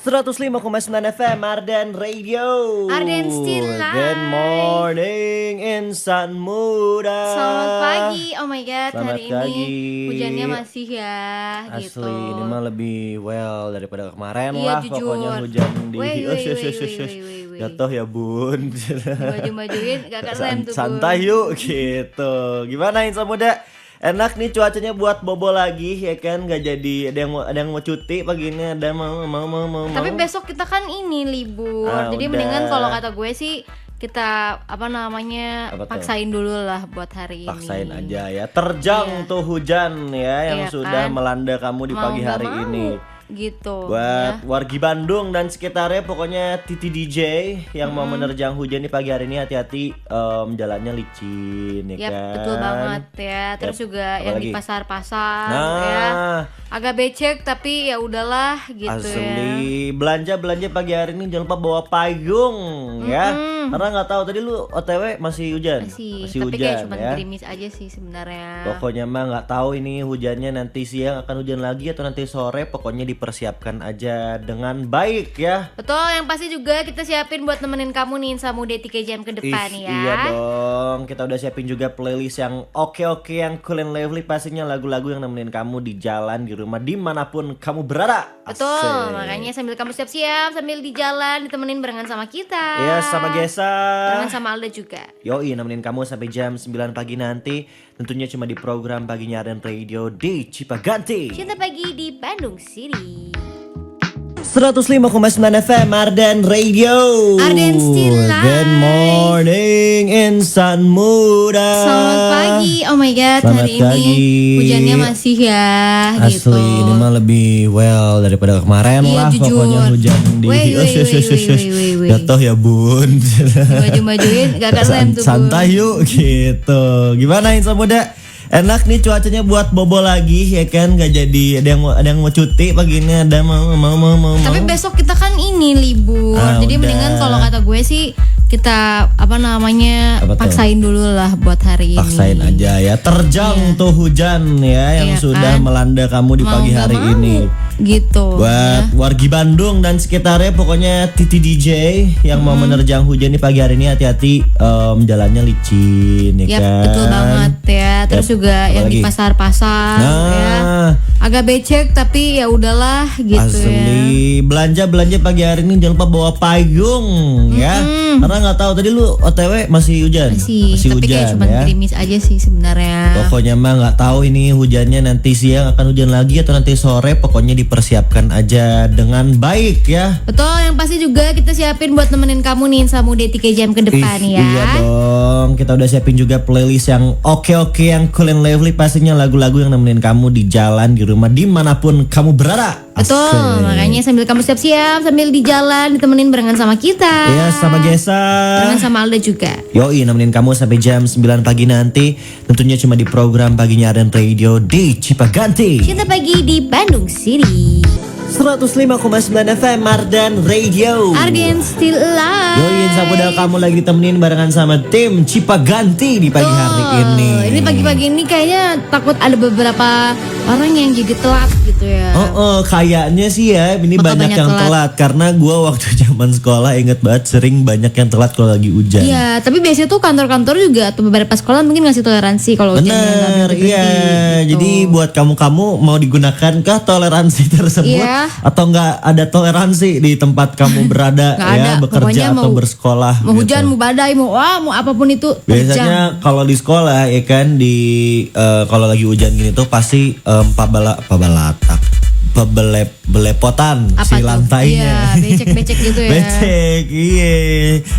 105,9 FM Arden Radio. Arden Still Live. Good morning insan muda. Selamat pagi. Oh my god, Selamat hari pagi. ini hujannya masih ya Asli gitu. ini mah lebih well daripada kemarin Iya, lah. jujur. Pokoknya hujan di Wey. jatuh ya bun. Maju-majuin gak keren tuh. Bun. Santai yuk gitu. Gimana insan muda? Enak nih cuacanya buat bobo lagi ya kan, nggak jadi ada yang mau cuti pagi ini, ada mau. Tapi besok kita kan ini libur. Jadi udah. mendingan kalau kata gue sih kita Apa tuh? paksain dulu lah buat hari Paksain ini. aja ya. Terjang Iya. tuh hujan ya yang Iya sudah kan? melanda kamu di Mau pagi nggak hari mau, ini. gitu Buat ya. wargi Bandung dan sekitarnya, pokoknya Titi DJ yang mau menerjang hujan di pagi hari ini, hati-hati, jalannya licin ya Yap, kan. betul banget ya. Terus Yap, juga yang di apalagi? pasar-pasar Nah, ya. Agak becek tapi ya udahlah gitu ya. asli belanja pagi hari ini jangan lupa bawa payung ya. Karena nggak tahu tadi lu OTW masih hujan. Masih, Masih tapi hujan kayak cuma ya. gerimis aja sih sebenarnya. Pokoknya mah nggak tahu ini hujannya nanti siang akan hujan lagi atau nanti sore. Pokoknya dipersiapkan aja dengan baik ya. Betul, yang pasti juga kita siapin buat nemenin kamu nih Insamu 3 jam ke depan ya. Iya dong. Kita udah siapin juga playlist yang oke yang cool and lively. Pastinya lagu-lagu yang nemenin kamu di jalan, di rumah, dimanapun kamu berada. Betul, Asik. makanya sambil kamu siap-siap, sambil di jalan ditemenin barengan sama kita. Iya, sama Gesa. Barengan sama Alda juga. Yoi, nemenin kamu sampai jam 9 pagi nanti. Tentunya cuma di program Paginya Arden Radio di Cipaganti. Cinta pagi di Bandung City. 105,9 FM Arden Radio. Arden Still Live. Good morning insan muda. Selamat pagi. Oh my god, Selamat hari ini pagi. hujannya masih ya gitu. Asli ini mah lebih well daripada kemarin Iya, lah. jujur. Pokoknya hujan di Wey. jatuh ya bun. Maju-majuin gak keren tuh. Bun. Santai yuk gitu. Gimana insan muda? Enak nih cuacanya buat bobo lagi ya kan, nggak jadi ada yang mau cuti pagi ini, ada mau. Tapi besok kita kan ini libur. Jadi udah. mendingan kalau kata gue sih kita Apa tuh? paksain dulu lah buat hari ini. Paksain aja ya. Terjang tuh hujan ya yang Iya sudah kan? melanda kamu di Mau pagi nggak hari mau, ini. Gitu. Buat wargi Bandung dan sekitarnya, pokoknya Titi DJ yang mau menerjang hujan di pagi hari ini, hati-hati, jalannya licin ya Yap, kan. betul banget ya. Terus Yap, juga yang di apalagi? pasar-pasar ya. Nah, Agak becek tapi ya udahlah gitu ya. asli belanja pagi hari ini jangan lupa bawa payung ya. Karena nggak tahu tadi lu OTW masih hujan. Masih, tapi kayak hujan cuma ya. gerimis aja sih sebenarnya. Pokoknya mah nggak tahu ini hujannya nanti siang akan hujan lagi atau nanti sore. Pokoknya dipersiapkan aja dengan baik ya. Betul, yang pasti juga kita siapin buat nemenin kamu nih Insamu 3 jam ke depan ya. Iya dong. Kita udah siapin juga playlist yang oke yang cool and lively. Pastinya lagu-lagu yang nemenin kamu di jalan, di rumah, dimanapun kamu berada. Betul, Asik. makanya sambil kamu siap-siap, sambil di jalan ditemenin barengan sama kita. Iya, sama Gesa. Barengan sama Alda juga. Yoi, nemenin kamu sampai jam 9 pagi nanti. Tentunya cuma di program Paginya Arden Radio di Cipaganti. Cinta pagi di Bandung City. 105,9 FM Arden Radio. Arden Still Alive. Yoi, sahabat kamu lagi ditemenin barengan sama tim Cipaganti di pagi hari ini. Ini pagi-pagi ini kayaknya takut ada beberapa orang yang jadi telat gitu ya. Kayaknya sih ya ini Bakal banyak banyak yang telat. telat. Karena gue waktu zaman sekolah inget banget sering banyak yang telat kalau lagi hujan. Iya, tapi biasanya tuh kantor-kantor juga atau beberapa sekolah mungkin ngasih toleransi kalau hujannya nggak Bener, berhenti iya. gitu. Jadi buat kamu mau digunakan toleransi tersebut Iya. atau nggak ada toleransi di tempat kamu berada Nggak ya, ada. bekerja Pokoknya atau mau- bersekolah. mau gitu. hujan, mau badai, mau apapun itu terjang. Biasanya kalau di sekolah ya kan kalau lagi hujan gini tuh pasti belepotan Apa si tuh? lantainya. Iya, becek-becek gitu ya. Becek, iya.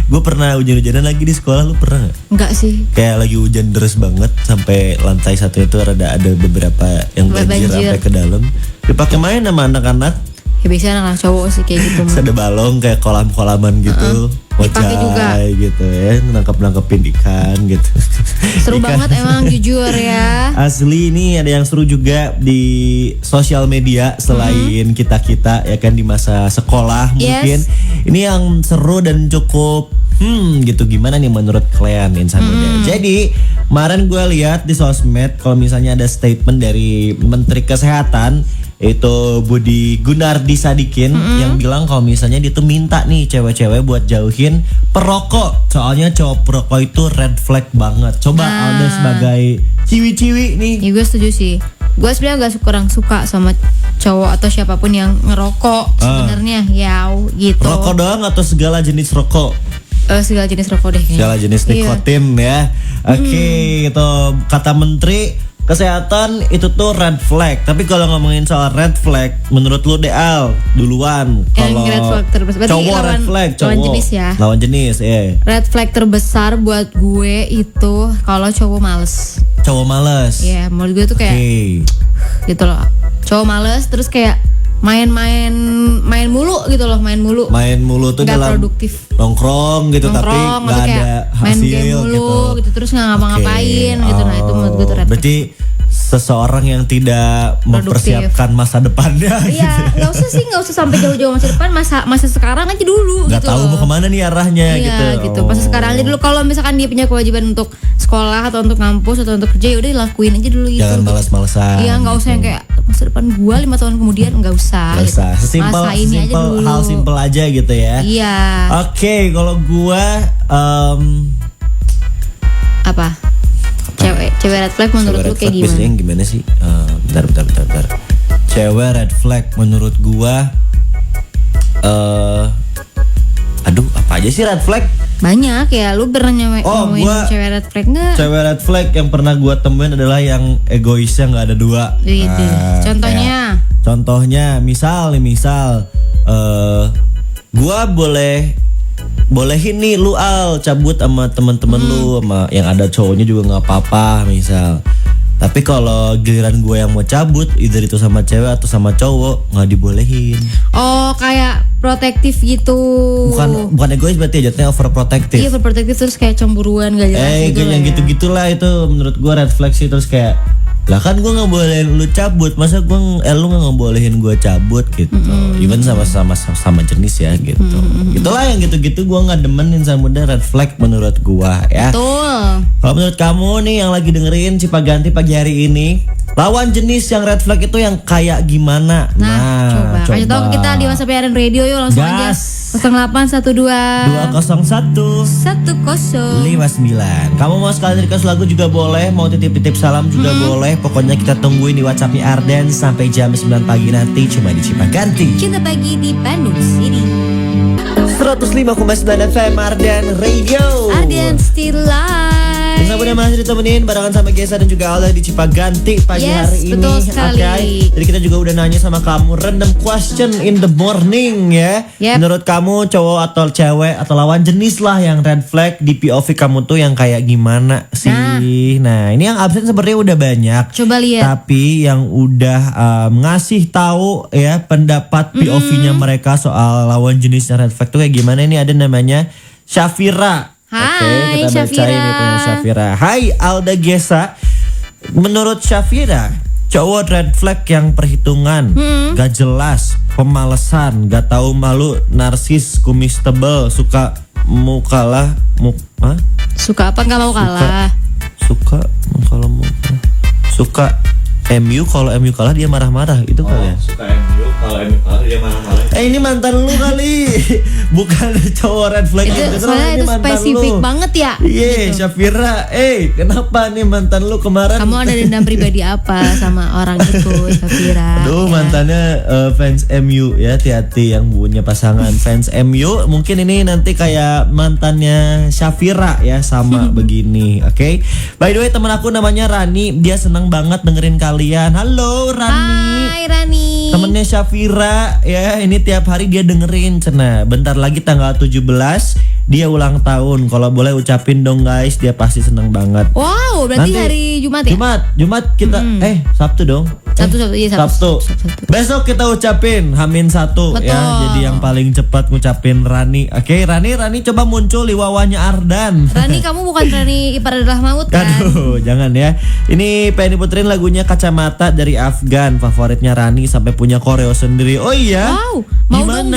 Gue pernah hujan-hujanan lagi di sekolah, lu pernah nggak? Enggak sih. Kayak lagi hujan deras banget sampai lantai satu itu ada beberapa yang banjir Banjir. sampai ke dalam. Dipakai main sama anak-anak. Ya biasanya anak cowok sih kayak gitu. Terus ada balong kayak kolam-kolaman gitu. Dipakai juga. gitu ya, nangkep-nangkepin ikan gitu. Seru Ikan. banget emang jujur ya. Asli ini ada yang seru juga di sosial media selain kita-kita ya kan di masa sekolah mungkin. Yes. Ini yang seru dan cukup gitu, gimana nih menurut kalian insan muda? Jadi kemarin gue lihat di sosmed kalau misalnya ada statement dari Menteri Kesehatan Itu Budi Gunardi Sadikin yang bilang kalau misalnya dia tuh minta nih cewek-cewek buat jauhin perokok. Soalnya cowok perokok itu red flag banget. Coba Alda sebagai ciwi-ciwi nih. Ya gue setuju sih. Gue sebenarnya kurang suka sama cowok atau siapapun yang ngerokok sebenarnya ya gitu. Rokok doang atau segala jenis rokok? Segala jenis rokok deh kayaknya. Segala jenis nikotin ya. Oke, itu kata Menteri Kesehatan itu tuh red flag. Tapi kalau ngomongin soal red flag, menurut lu Al duluan. Kalau red flag terbesar cowok red flag, cowok lawan jenis ya. Lawan jenis, Red flag terbesar buat gue itu kalau cowok males. Cowok males. Iya, menurut gue tuh kayak gitu loh. Cowok males terus kayak main mulu gitu loh, main mulu tuh gak dalam produktif, nongkrong gitu tapi gak ada hasil main game mulu gitu terus nggak ngapa-ngapain gitu. Nah itu menurut gue tuh red flag. Berarti seseorang yang tidak mempersiapkan masa depannya. Iya, nggak usah sampai jauh-jauh masa depan, masa sekarang aja dulu. Nggak gitu tahu mau kemana nih arahnya gitu. Masa sekarang aja dulu. Kalau misalkan dia punya kewajiban untuk sekolah atau untuk ngampus atau untuk kerja, udah lakuin aja dulu gitu. Jangan malas-malasan. Iya, nggak usah yang kayak masa depan gua 5 tahun kemudian, nggak usah. Nggak usah. Sesimpel hal simpel aja gitu ya. Iya. Oke, kalau gua apa? Cewek red flag menurut lu kayak gimana? Biasanya gimana sih? Bentar. Cewek red flag menurut gua aduh, apa aja sih red flag? Banyak ya, lu pernah nemuin cewek red flag nggak? Cewek red flag yang pernah gua temuin adalah yang egoisnya nggak ada dua. Contohnya, misal gua bolehin nih lu cabut sama teman-teman lu, sama yang ada cowoknya juga nggak apa-apa misal. Tapi kalau giliran gue yang mau cabut, either itu sama cewek atau sama cowok, nggak dibolehin. Oh, kayak protektif gitu. Bukan egois berarti, jatuhnya overprotective. Iya, overprotective terus kayak cemburuan gak jelas gitu yang gitu-gitulah itu menurut gue red flag sih. Terus kayak, lah kan gue nggak bolehin lu cabut, masa lu nggak ngebolehin gue cabut gitu. Even sama jenis ya gitu. Itulah yang gitu-gitu gue nggak demenin, sama udah red flag menurut gue ya. Betul. Kalau menurut kamu nih yang lagi dengerin Cipaganti pagi hari ini, lawan jenis yang red flag itu yang kayak gimana? Coba. Kasih tahu ke kita di WhatsApp Yaran Radio yuk, langsung aja. 0812 201 1059. Kamu mau sekali request lagu juga boleh, mau titip-titip salam juga boleh. Pokoknya kita tungguin di WhatsAppnya Arden sampai jam 9 pagi nanti cuma di Cipaganti. Cinta pagi di Bandung City. 105,9 FM Arden Radio. Arden Still Live. Kita udah masih ditemenin barengan sama Gesa dan juga Alda di Cipaganti pagi hari ini. Betul sekali. Jadi kita juga udah nanya sama kamu random question in the morning ya. Menurut kamu cowok atau cewek atau lawan jenis lah yang red flag di POV kamu tuh yang kayak gimana sih? Nah ini yang absen sebenarnya udah banyak. Coba lihat. Tapi yang udah ngasih tahu ya pendapat POV-nya mereka soal lawan jenis yang red flag tuh kayak gimana? Ini ada namanya Syafira. Hai, kita bacain nih punya Syafira. Hai Alda Gesa. Menurut Syafira, cowok red flag yang perhitungan, gak jelas, pemalesan, gak tahu malu, narsis, kumis tebel, suka mau kalah, suka apa nggak mau kalah? Suka kalau mau kalah. Suka MU, kalau MU kalah dia marah-marah, itu kali ya? Suka MU, kalau MU kalah dia marah-marah. Ini mantan lu kali. Bukan cowok red flag itu. Soalnya itu spesifik banget ya. Iya, gitu. Syafira. Kenapa nih mantan lu kemarin? Kamu ada dendam pribadi apa sama orang itu, Syafira? Duh, mantannya fans MU ya, hati-hati yang punya pasangan fans MU. Mungkin ini nanti kayak mantannya Syafira ya, sama begini. Oke. By the way, teman aku namanya Rani, dia senang banget dengerin kalian. Halo Rani. Hai Rani. Temennya Syafira ya, ini tiap hari dia dengerin. Cenah, bentar lagi tanggal 17 dia ulang tahun. Kalau boleh ucapin dong guys, dia pasti seneng banget. Wow, berarti nanti, hari Jumat ya? Jumat kita Sabtu dong. Sabtu. Besok kita ucapin H-1 ya. Jadi yang paling cepat ngucapin Rani. Oke, Rani coba muncul di wawahnya Ardan. Rani, kamu bukan Rani Ipar adalah Maut kan? Aduh, jangan ya. Ini pengen diputerin lagunya Kacamata dari Afgan, favoritnya Rani sampai punya koreo sendiri. Oh iya. Wow, mau dong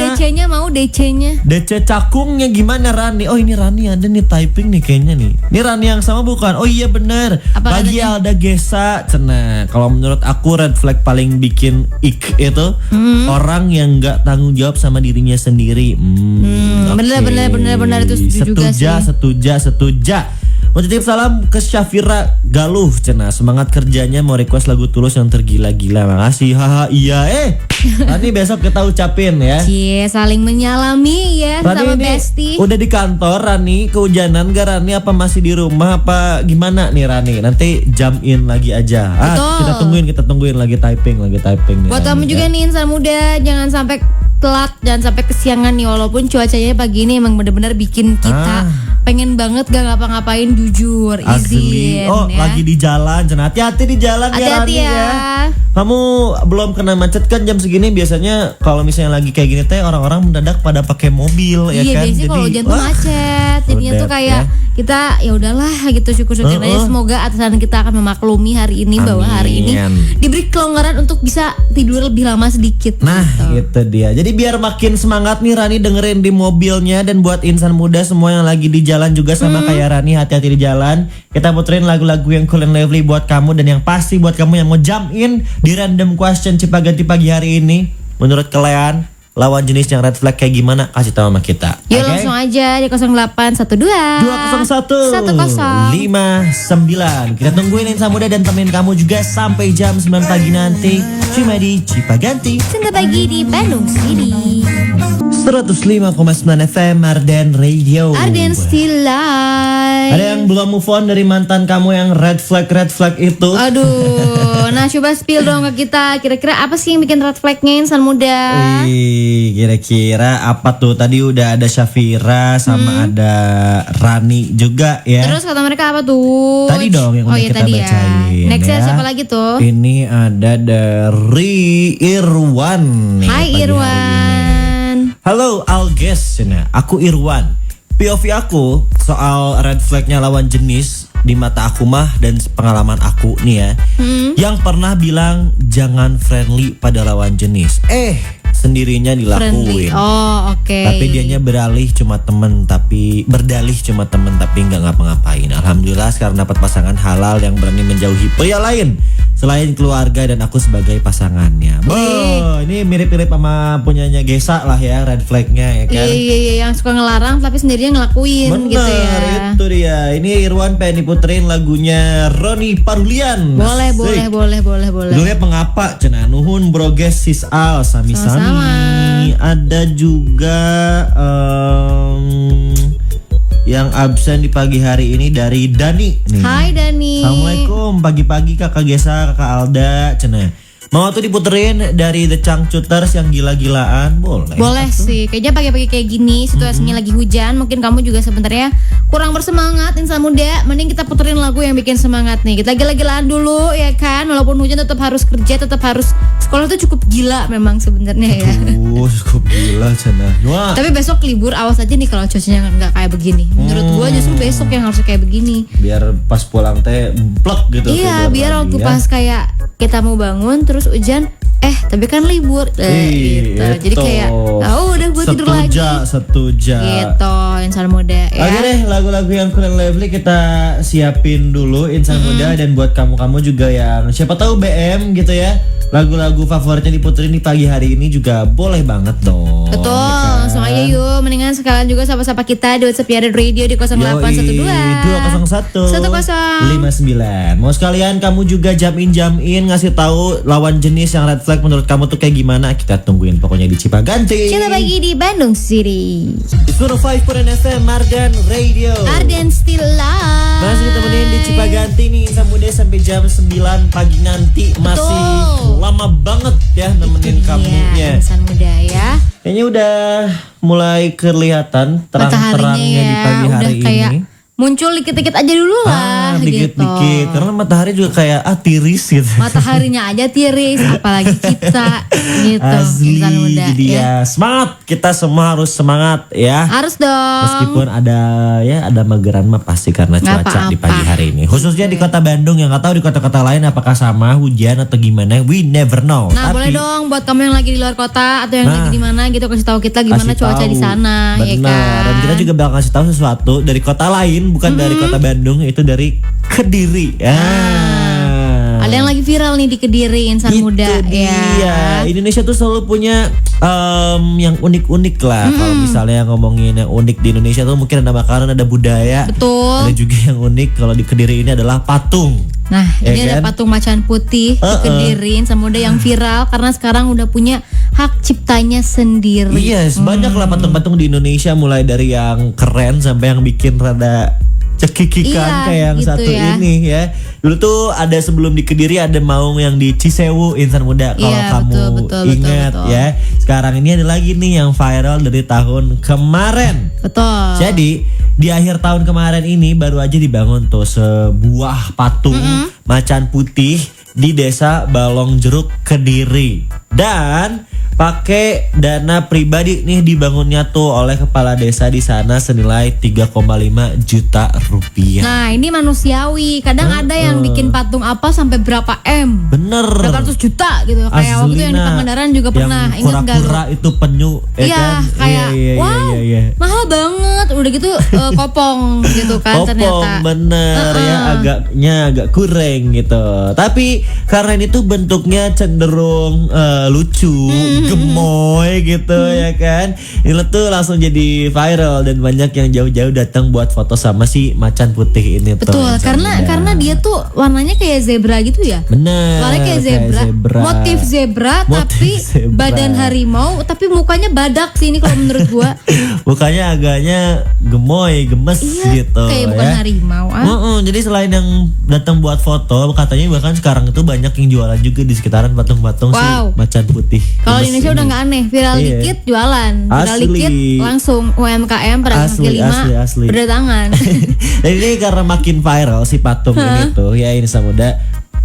DC-nya. DC cakungnya gimana Rani? Oh ini Rani ada nih typing nih kayaknya nih. Ini Rani yang sama bukan? Oh iya bener. Bagi Alda Gesa, cenah. Kalau menurut aku red red flag paling bikin itu orang yang nggak tanggung jawab sama dirinya sendiri. Bener itu setuju juga sih. Setuju. Mau titip salam ke Syafira Galuh cenah, semangat kerjanya, mau request lagu Tulus yang tergila-gila. Makasih. Haha iya Rani besok kita ucapin ya. Cie, saling menyalami ya Rani sama ini Besti. udah di kantor Rani, kehujanan gak Rani, apa masih di rumah apa gimana nih Rani? Nanti jam in lagi aja. Betul. Kita tungguin lagi typing nih. Buat Rani, kamu juga nih insan muda, jangan sampai telat, jangan sampai kesiangan nih, walaupun cuacanya pagi ini emang bener-bener bikin kita pengen banget gak ngapa-ngapain, jujur, Asli. izin ya. Lagi di jalan, cenah. Hati-hati di jalan ya Hati-hati Rani ya. Kamu belum kena macet kan jam segini, biasanya kalau misalnya lagi kayak gini teh orang-orang mendadak pada pakai mobil ya Iya, kan. biasanya kalau hujan tuh macet. Jadinya tuh udah, kayak kita ya udahlah gitu, syukur-syukurin aja, semoga atasan kita akan memaklumi hari ini bahwa hari ini diberi kelonggaran untuk bisa tidur lebih lama sedikit. Nah gitu. itu dia. Jadi biar makin semangat nih Rani dengerin di mobilnya, dan buat insan muda semua yang lagi di jalan juga sama kayak Rani, hati-hati di jalan. Kita puterin lagu-lagu yang cool and lively buat kamu, dan yang pasti buat kamu yang mau jump in di random question Cipaganti pagi hari ini. Menurut kalian lawan jenis yang red flag kayak gimana? Kasih tahu sama kita. Yuk langsung aja di 0812 201 59. Kita tungguin insan muda dan temenin kamu juga sampai jam 9 pagi nanti. Cuma di Cipaganti. Cinta pagi di Bandung City. 105,9 FM Arden Radio. Arden Still Live. Ada yang belum move on dari mantan kamu yang red flag itu? Aduh, nah coba spill dong ke kita. Kira-kira apa sih yang bikin red flagnya insan muda? Wih, kira-kira apa tuh? Tadi udah ada Syafira sama ada Rani juga ya. Terus kata mereka apa tuh? Tadi dong yang udah kita bacain. Nextnya ya. siapa lagi tuh? Ini ada dari Irwan nih. Hai pagi hari Irwan. ini. Halo Alges, aku Irwan. POV aku soal red flagnya lawan jenis di mata aku mah dan pengalaman aku nih ya, yang pernah bilang jangan friendly pada lawan jenis, sendirinya dilakuin. Oh oke. Tapi dianya berdalih cuma temen tapi nggak ngapa-ngapain. Alhamdulillah sekarang dapat pasangan halal yang berani menjauhi pria lain selain keluarga dan aku sebagai pasangannya. Ini mirip-mirip sama punyanya Gesa lah ya, red flagnya ya kan. Iya, yang suka ngelarang tapi sendirinya ngelakuin. Bener, gitu ya. itu dia. Ini Irwan pengen diputerin lagunya Roni Parulian. Boleh. Judulnya Pengapa cenah. Nuhun broges sis al sami-sami. Ada juga yang absen di pagi hari ini dari Dani nih. Hai Dani. Assalamualaikum, pagi-pagi kakak Gesa, kakak Alda cenah. Mau tuh diputerin dari The Changcuters yang gila-gilaan, boleh? Boleh sih, kayaknya pagi-pagi kayak gini situasinya lagi hujan, mungkin kamu juga sebenarnya kurang bersemangat insan muda, mending kita puterin lagu yang bikin semangat nih. Kita gila-gilaan dulu ya kan, walaupun hujan tetap harus kerja, tetap harus sekolah tuh cukup gila memang sebenarnya ya. Cukup gila cenah. Wah. Tapi besok libur, awas aja nih kalau cuacanya nggak kayak begini. Menurut gua justru besok yang harus kayak begini. Biar pas pulang teh plek gitu. Iya, biar waktu ya. pas kayak kita mau bangun terus hujan, tapi kan libur, gitu. Jadi kayak, udah gue tidur lagi. Setuju. Gitu, insan muda ya. Oke deh, lagu-lagu yang cool and lively kita siapin dulu insan muda, dan buat kamu-kamu juga yang siapa tahu BM gitu ya. Lagu-lagu favoritnya diputerin di pagi hari ini juga boleh banget dong. Betul, ya kan? langsung aja yuk. Mendingan sekalian juga sapa-sapa kita di WhatsApp Arden Radio di 0812 201 59. Mau sekalian kamu juga jam-in ngasih tahu lawan jenis yang red flag menurut kamu tuh kayak gimana? Kita tungguin pokoknya di Cipaganti. Cinta pagi di Bandung City. Di 105.9 FM Arden Radio. Arden Still Live. Masih ditemenin di Cipaganti nih insan muda sampai jam 9 pagi nanti. Masih lama banget ya nemenin kamunya. Insan muda ya. Kayaknya udah mulai kelihatan terang-terangnya di pagi udah hari kayak ini. Muncul dikit-dikit aja dulu lah dikit-dikit. gitu. Karena matahari juga kayak tiris gitu. Mataharinya aja tiris, apalagi kita gitu. Asli, insan muda jadi ya semangat. Kita semua harus semangat ya. Harus dong. Meskipun ada mageran mah pasti karena cuaca di pagi hari ini. Khususnya di kota Bandung, yang nggak tahu di kota-kota lain apakah sama hujan atau gimana. We never know. Nah, boleh dong buat kamu yang lagi di luar kota atau yang lagi di mana gitu, kasih tahu kita gimana cuaca di sana. Bener. Ya kan? Dan kita juga bakal kasih tahu sesuatu dari kota lain, bukan dari kota Bandung, itu dari Kediri. Ada yang lagi viral nih di Kediri, insan Itu muda dia. ya. Indonesia tuh selalu punya yang unik-unik lah. Kalau misalnya ngomongin yang unik di Indonesia tuh mungkin ada makanan, ada budaya. Betul. Ada juga yang unik kalau di Kediri ini adalah patung. Nah, Ya ini ada kan? patung macan putih di Kediri, insan muda yang viral karena sekarang udah punya hak ciptanya sendiri. Yes, banyak lah patung-patung di Indonesia, mulai dari yang keren sampai yang bikin rada cekikikan Iya, kayak yang gitu satu ya. ini ya. Dulu tuh ada sebelum di Kediri ada maung yang di Cisewu, insan muda kalau Iya, kamu betul, ingat betul. ya. Sekarang ini ada lagi nih yang viral dari tahun kemarin. Betul. Jadi di akhir tahun kemarin ini baru aja dibangun tuh sebuah patung macan putih di Desa Balong Jeruk Kediri. Dan pakai dana pribadi nih dibangunnya tuh oleh kepala desa di sana senilai 3,5 juta rupiah. Nah, ini manusiawi. Kadang ada yang bikin patung apa sampai berapa M. Bener. Berapa ratus juta gitu. Kayak waktu itu yang di Pangandaran juga pernah. Yang Ingat gak lu? kura-kura itu penyu ya Iya, kan? kayak Iya. mahal banget. Udah gitu kopong gitu kan Kopong, ternyata. bener ya, agak kurang gitu. Tapi karena ini tuh bentuknya cenderung lucu, gemoy gitu ya kan. Ini tuh langsung jadi viral dan banyak yang jauh-jauh datang buat foto sama si macan putih ini tuh. Betul, insan muda. karena dia tuh warnanya kayak zebra gitu ya. Bener. Warnanya kayak zebra. Motif zebra tapi zebra. badan harimau tapi mukanya badak sih ini kalau menurut gua. Mukanya agaknya gemoy, gemes Iya, gitu kayak bukan ya. harimau. Jadi selain yang datang buat foto, katanya bahkan sekarang itu banyak yang jualan juga di sekitaran patung-patung si Wow. macan putih. Kalau di Gemes Indonesia ini. udah nggak aneh, viral Iya. dikit jualan, viral Asli. dikit langsung UMKM pedagang Asli, kaki lima asli. berdatangan. Dan ini karena makin viral si patung ini tuh ya ini muda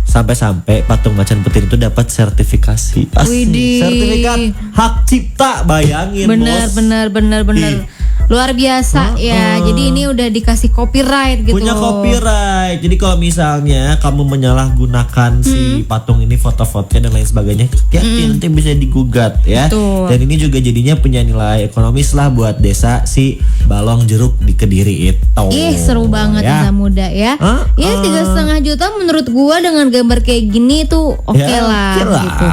sampai-sampai patung macan putih itu dapat sertifikasi. Asli. Widih. Sertifikat hak cipta, bayangin bener, bos. bener. Ih. Luar biasa ya. Jadi ini udah dikasih copyright gitu. Punya copyright. Jadi kalau misalnya kamu menyalahgunakan si patung ini foto-fotonya dan lain sebagainya, nanti bisa digugat ya. Betul. Dan ini juga jadinya punya nilai ekonomis lah buat desa si Balong Jeruk di Kediri itu. Ih, seru banget ya. Insan muda ya. Ya 3,5 juta menurut gua dengan gambar kayak gini tuh oke lah gitu.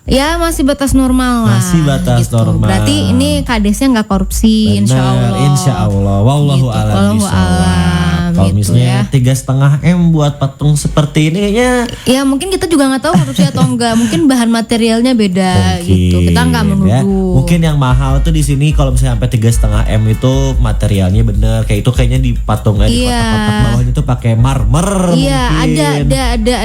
Ya masih batas normal lah. Masih batas gitu. normal. Berarti ini kadesnya nggak korupsi, insya Allah. Insya Allah. Wallahu Gitu, a'lam wallahu bishawab. a'lam, Kalau gitu misalnya ya. 3,5 M buat patung seperti ini kayaknya Ya mungkin kita juga nggak tahu korupsi atau enggak. Mungkin bahan materialnya beda gitu. Kita nggak ya. menuduh. Mungkin yang mahal tuh di sini kalau misalnya sampai 3,5 M itu materialnya bener. Kayak itu kayaknya di patungnya di Iya. kotak-kotak bawahnya tuh pakai marmer. Iya, mungkin.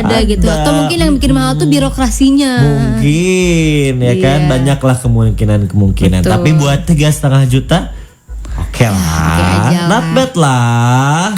ada gitu. Atau mungkin yang bikin mahal tuh birokrasinya. Mungkin ya kan Iya. banyaklah kemungkinan. Betul. Tapi buat 3,5 juta oke lah. oke aja lah. Not bad lah.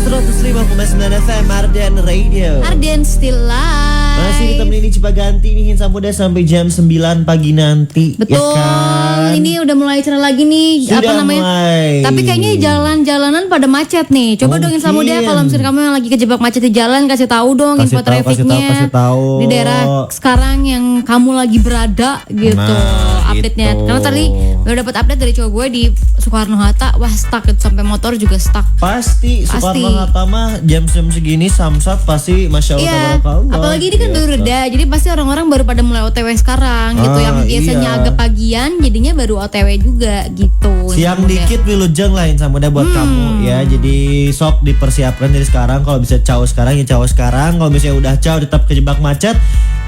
105,9 FM Arden Radio. Arden still live. Masih ditemenin di Cipaganti nih Insan Muda sampai jam 9 pagi nanti. Betul. Ya kan? Ini udah mulai cerah lagi nih. Sudah apa namanya? mulai. Tapi kayaknya jalan-jalanan pada macet nih. Coba dong Insan Muda Mungkin. kalau misalnya kamu yang lagi kejebak macet di jalan, kasih tahu dong Kasih info tahu, trafficnya kasih tahu. di daerah sekarang yang kamu lagi berada gitu. Nah, Update-nya. itu. Karena tadi udah dapat update dari cowok gue di Soekarno Hatta, wah stuck gitu, sampai motor juga stuck. Pasti Soekarno Hatta mah jam-jam segini samsat pasti Masya Allah Iya, tabarakallah. apalagi ini kan baru reda, jadi pasti orang-orang baru pada mulai OTW sekarang gitu. Yang biasanya iya. agak pagian, jadinya baru OTW juga gitu. Siang Insan Muda. dikit wilujeng lah Insan Muda buat kamu ya. Jadi sok dipersiapkan dari sekarang. Kalau bisa caw sekarang ya caw sekarang. Kalau misalnya udah caw tetap kejebak macet,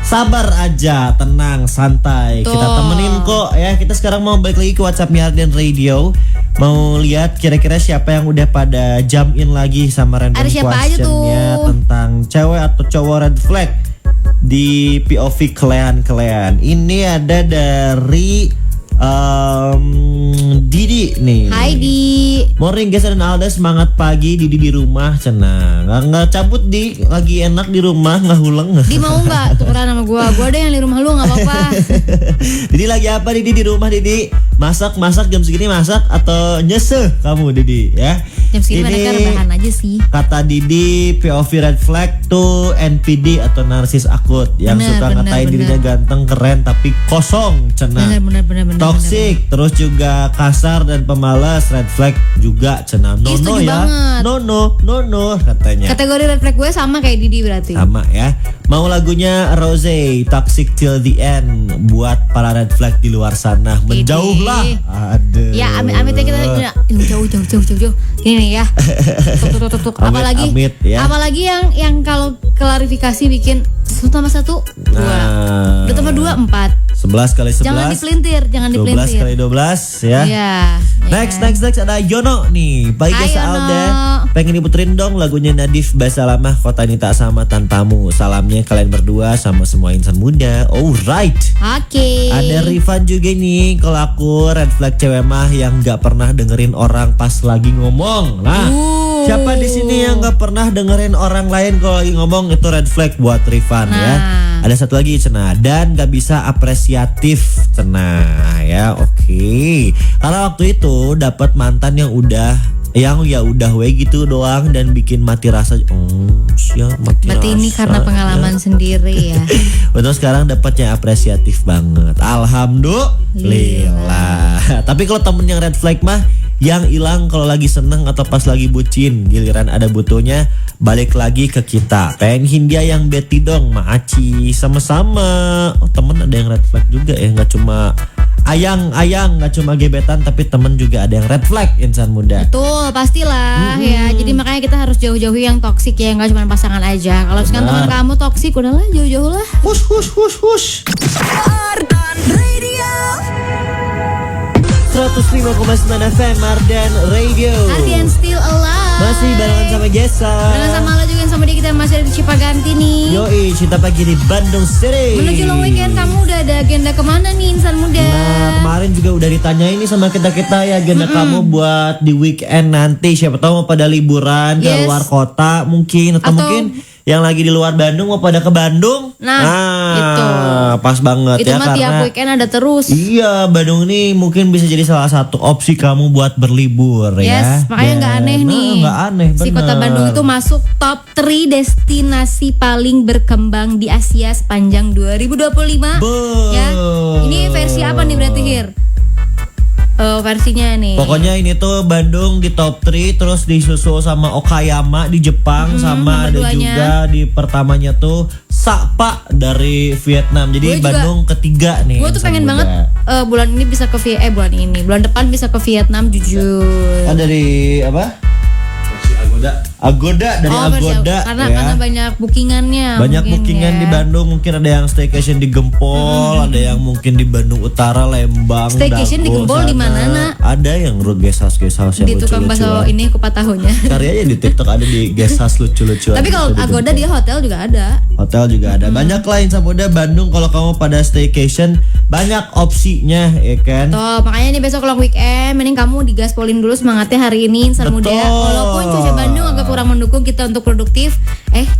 sabar aja, tenang, santai. Tuh. Kita temenin kok ya. Kita sekarang mau balik lagi ke WhatsApp-nya Arden Radio. Mau lihat kira-kira siapa yang udah pada jump in lagi sama random Ada siapa aja questionnya tuh? tentang cewek atau cowok red flag di POV kelean-kelean. Ini ada dari Didi nih. Hai Di. Morning Gesa dan Alda, semangat pagi. Didi di rumah cenang. Nggak cabut di, lagi enak di rumah nggak huleng. Di mau nggak tukeran sama gua? Gua ada yang di rumah lu nggak apa-apa. Didi lagi apa Didi di rumah Didi? Masak jam segini masak atau nyeseh kamu Didi ya? Jam segini mereka rebahan aja sih. Kata Didi POV red flag tuh NPD atau narsis akut yang Bener, suka bener, ngatain bener. dirinya ganteng keren tapi kosong cenang. Bener. Toxic, terus juga kasar dan pemalas, red flag juga cenah. Ih, No setuju ya. banget. No katanya. Kategori red flag gue sama kayak Didi berarti. Sama ya. Mau lagunya Rose, Toxic Till the End buat para red flag di luar sana. Menjauhlah. Aduh. Ya amit-amit ya kita jauh. Gini nih ya. Tuk. Apalagi Amit, ya. apalagi yang kalau klarifikasi bikin 1 tambah 1 2. Nah. 2 tambah 2 4. 11 kali 11. Jangan 12 dipelintir. kali 12 ya. Iya. Next ada Yono nih. Bagi Hai, Gesa Yono. Alda. Pengen diputerin dong lagunya Nadif Bahasa Lama Kota ini tak sama tanpamu. Salamnya kalian berdua sama semua insan muda. Alright. Oke. Ada Rifan juga nih. Kalau aku red flag cewek mah yang gak pernah dengerin orang pas lagi ngomong. Nah, siapa di sini yang gak pernah dengerin orang lain kalau lagi ngomong? Itu red flag buat Rifan ya. Ada satu lagi cenah, dan gak bisa apresiatif cenah ya. Oke. Karena waktu itu dapat mantan yang udah we gitu doang dan bikin mati rasa. Mati Berarti rasa. ini karena pengalaman sendiri ya. Betul, sekarang dapatnya apresiatif banget. Alhamdulillah. Tapi kalau temen yang red flag mah yang hilang kalau lagi seneng atau pas lagi bucin, giliran ada butuhnya balik lagi ke kita. Pengen dia yang Betty dong, Maaci sama-sama. Oh, temen ada yang red flag juga ya, nggak cuma ayang, nggak cuma gebetan tapi temen juga ada yang red flag insan muda. Betul, pastilah ya. Jadi makanya kita harus jauh-jauhi yang toksik ya, nggak cuma pasangan aja. Kalau misalkan teman kamu toksik, udahlah jauh-jauh lah. Hush. Ardan Radio. 105,9 FM Ardan Radio. Ardian still alive. Masih barengan sama Gesa. Dengan sama lo juga sama dia, kita masih ada di Cipaganti nih. Yoi, Cinta Pagi di Bandung City. Menuju long weekend, kamu udah ada agenda kemana nih insan muda? Nah, kemarin juga udah ditanya ini sama kita ya, agenda kamu buat di weekend nanti. Siapa tahu mau pada liburan ke Yes. luar kota mungkin atau mungkin yang lagi di luar Bandung mau pada ke Bandung. Gitu. Pas banget Itu ya mah tiap karena weekend ada terus. iya, Bandung ini mungkin bisa jadi salah satu opsi kamu buat berlibur ya. Yes, makanya nggak aneh nih. Nggak aneh, Si bener. kota Bandung itu masuk top 3 destinasi paling berkembang di Asia sepanjang 2025. Ya. Ini versi apa nih berarti Hir? Versinya nih. Pokoknya ini tuh Bandung di top 3, terus disusul sama Okayama di Jepang, sama ada nomor 2-nya. juga di pertamanya tuh Sapa dari Vietnam. Jadi Gue juga- Bandung ketiga nih. Gue tuh insan pengen muda. banget bulan ini bisa ke bulan depan bisa ke Vietnam jujur. Oh, dari apa? Agoda dari versi- Agoda karena ya. banyak bookingannya. Banyak mungkin bookingan ya. di Bandung, mungkin ada yang staycation di Gempol, ada yang mungkin di Bandung Utara, Lembang, Staycation di Dago, Gempol di sana. mana, Nak? Ada yang guest house yang Di tukang bakso lucu-lucuan. ini kupat tahunya. Cari aja di TikTok ada di guest house lucu-lucuan. Tapi kalau Bisa di Agoda Gempol. dia hotel juga ada. Hotel juga ada. Banyak lah insan muda Bandung kalau kamu pada staycation banyak opsinya ya kan. Tuh, makanya nih besok long weekend mending kamu digaspolin dulu semangatnya hari ini insan muda. Betul. Walaupun cuaca Bandung agak kurang mendukung kita untuk produktif,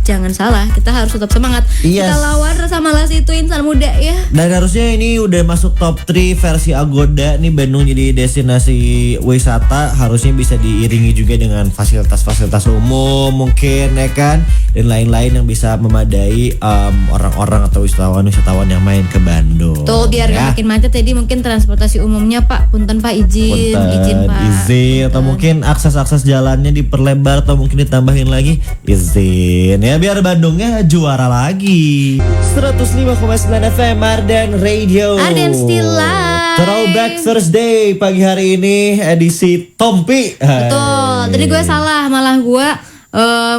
jangan salah, kita harus tetap semangat. Yes. Kita lawan rasa malas itu insan muda ya. Dan harusnya ini udah masuk top 3 versi Agoda nih, Bandung jadi destinasi wisata, harusnya bisa diiringi juga dengan fasilitas-fasilitas umum mungkin ya kan, dan lain-lain yang bisa memadai orang-orang atau wisatawan yang main ke Bandung. Tuh biar ya. gak makin macet, jadi mungkin transportasi umumnya Pak, punten Pak izin Pak. Izin atau mungkin akses jalannya diperlebar atau mungkin ditambahin lagi izin ya, biar Bandungnya juara lagi. 105,9 FM Ardan Radio. Ardan still live. Throwback Thursday pagi hari ini edisi Tompi. Betul. Tadi gue salah, malah gue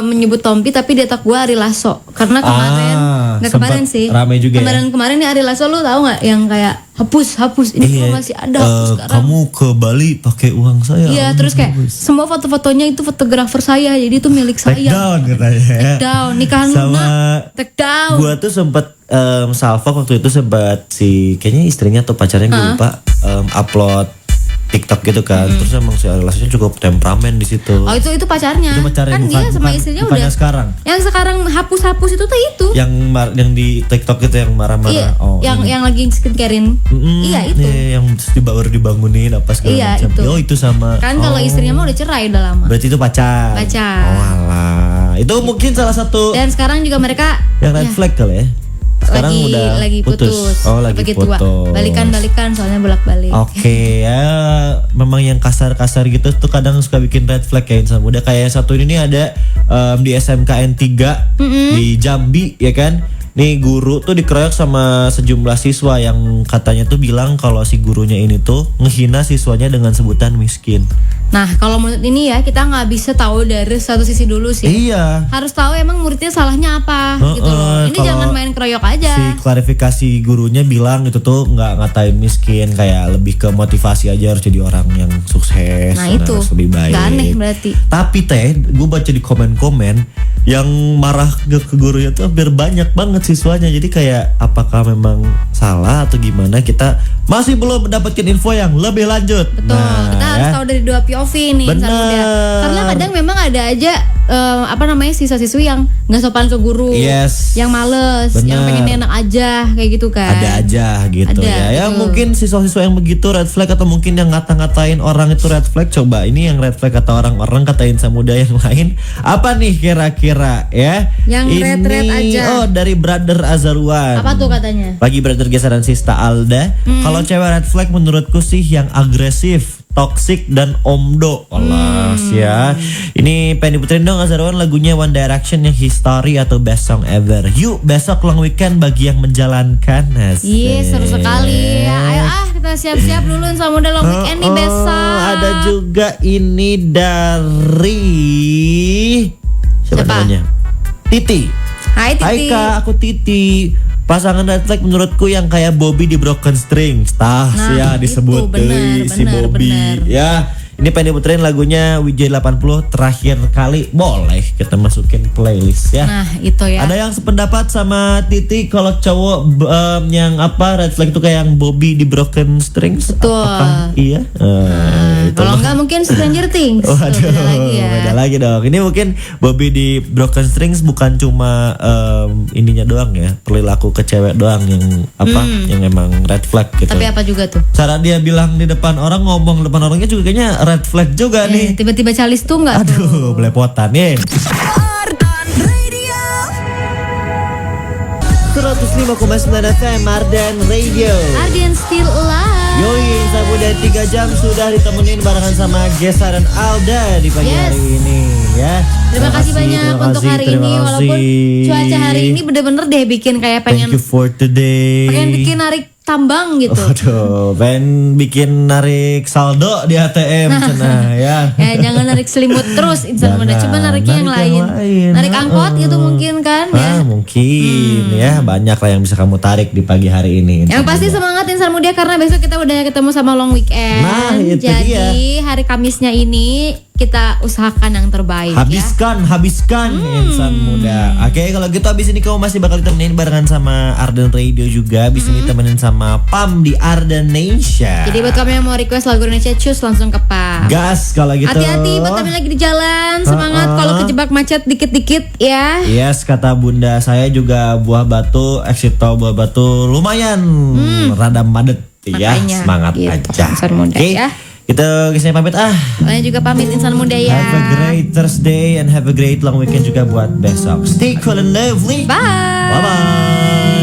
menyebut Tompi tapi di otak gue Ari Lasso. Karena kemarin, nggak kemarin sempat sih. rame juga ya. Kemarin nih Ari Lasso, lu tahu nggak yang kayak hapus ini Iya, masih ada hapus sekarang. kamu ke Bali pakai uang saya. Iya, terus kayak semua foto-fotonya itu fotografer saya, jadi itu milik Take saya. down katanya. Take down, nikahan Sama Luna, take down. gua tuh sempet Salva waktu itu sempat kayaknya istrinya atau pacarnya gue lupa upload TikTok gitu kan. Terus emang si Ari Lassonya cukup temperamen di situ. Oh itu pacarnya. Itu pacarnya, Kan bukan- dia sama bukan- istrinya bukan udah. yang sekarang. Yang sekarang hapus itu tuh itu. Yang di TikTok itu yang marah-marah. Iya, Oh, yang lagi skincarein. Mm-mm, Iya itu. yang terus baru dibangunin apa segala Iya, macam. itu. Oh itu sama. Kan kalau istrinya mah udah cerai udah lama. Berarti itu pacar. Pacar. Oh alah. Itu mungkin salah satu Dan sekarang juga mereka yang red flag kali ya. sekarang udah lagi putus. Oh, lagi Begitu, Wak. putus. Balikan soalnya bolak-balik. Oke, ya memang yang kasar-kasar gitu tuh kadang suka bikin red flag ya insan muda. Kayak satu ini nih ada di SMKN 3 di Jambi ya kan. Nih guru tuh dikeroyok sama sejumlah siswa yang katanya tuh bilang kalau si gurunya ini tuh ngehina siswanya dengan sebutan miskin. Nah, kalau menurut ini ya kita nggak bisa tahu dari satu sisi dulu sih. Iya. Harus tahu emang muridnya salahnya apa gitu loh. Ini kalau jangan main keroyok aja. Si klarifikasi gurunya bilang itu tuh nggak ngatain miskin, kayak lebih ke motivasi aja harus jadi orang yang sukses. Nah, itu harus lebih baik. nggak aneh berarti. Tapi gue baca di komen-komen yang marah ke gurunya tuh hampir banyak banget siswanya. Jadi kayak apakah memang salah atau gimana, kita masih belum mendapatkan info yang lebih lanjut. Betul, kita harus tahu dari dua POV nih insan Bener. muda. Karena kadang memang ada aja siswa-siswi yang nggak sopan ke guru, Yes. yang males, Bener. yang pengen enak aja kayak gitu kan. Ada aja gitu Ada, ya. Ya betul. mungkin siswa-siswa yang begitu red flag, atau mungkin yang ngata-ngatain orang itu red flag. Coba ini yang red flag kata orang-orang, katain Samuda yang lain. Apa nih kira-kira ya? Yang Ini, red aja. Oh, dari Brother Azarwan. Apa tuh katanya? Bagi Brother Gesa dan Sista Alda, kalau cewek red flag menurutku sih yang agresif, toxic dan omdo. Alas ya. Ini pengen diputerin dong Azarwan lagunya One Direction yang History atau Best Song Ever. Yuk besok long weekend bagi yang menjalankan. Iya, seru sekali. Ya, ayo kita siap-siap dulu sama udah long weekend nih besok. Ada juga ini dari siapa Siapa? namanya? Titi. Hai Titi. Hai Kak, aku Titi. Pasangan red flag menurutku yang kayak Bobby di Broken Strings. Nah, Ya itu disebut bener, si bener, Bobby. bener. Ya, ini pengen diputerin lagunya WJ80 terakhir kali. Boleh kita masukin playlist ya. Nah, itu ya. Ada yang sependapat sama Titi kalau cowok yang red flag itu kayak yang Bobby di Broken Strings? Betul. Apakah iya? Itu Kalau mah. enggak mungkin Stranger Things. Tuh, Waduh, beda lagi ya. beda lagi dong. Ini mungkin Bobby di Broken Strings bukan cuma ininya doang ya, perilaku ke cewek doang yang yang emang red flag gitu. Tapi apa juga tuh? Cara dia bilang di depan orang, ngomong depan orangnya juga kayaknya red flag juga nih. Tiba-tiba calis tuh enggak tuh? Aduh, belepotan nih. Ardan Radio. 105,9 FM Ardan Radio. Ardian Still Alive. Yoi, sabu udah 3 jam sudah ditemenin barengan sama Gesa dan Alda di pagi Yes. hari ini ya. Terima kasih banyak terima untuk kasih, hari terima ini. Walaupun kasih. cuaca hari ini bener-bener deh bikin kayak Thank pengen you for today. bikin narik tambang gitu. Aduh, pengen bikin narik saldo di ATM cenah ya. Ya jangan narik selimut terus insan muda. Coba nariknya yang Narik lain. lain. Narik angkot gitu mungkin kan ya. Mungkin ya, banyak lah yang bisa kamu tarik di pagi hari ini. Yang pasti semangat insan muda karena besok kita udah ketemu sama long weekend. Nah, itu Jadi dia. hari Kamisnya ini kita usahakan yang terbaik ya. Habiskan insan muda. Oke, kalau gitu abis ini kamu masih bakal ditemenin barengan sama Arden Radio juga. Abis ini temenin sama Pam di Ardenasia. Jadi buat kamu yang mau request lagu Indonesia, cus langsung ke Pam. Gas kalau gitu. Hati-hati buat kami lagi di jalan. Semangat kalau kejebak macet dikit-dikit ya. Yes, kata bunda saya juga buah batu, exit tol buah batu lumayan rada padet ya. Makanya, Semangat gitu, aja. insan muda Oke, ya. kita kisahnya pamit Kalian juga pamit insan muda ya. Have a great Thursday and have a great long weekend juga buat besok. Stay cool and lovely. Bye. Bye bye.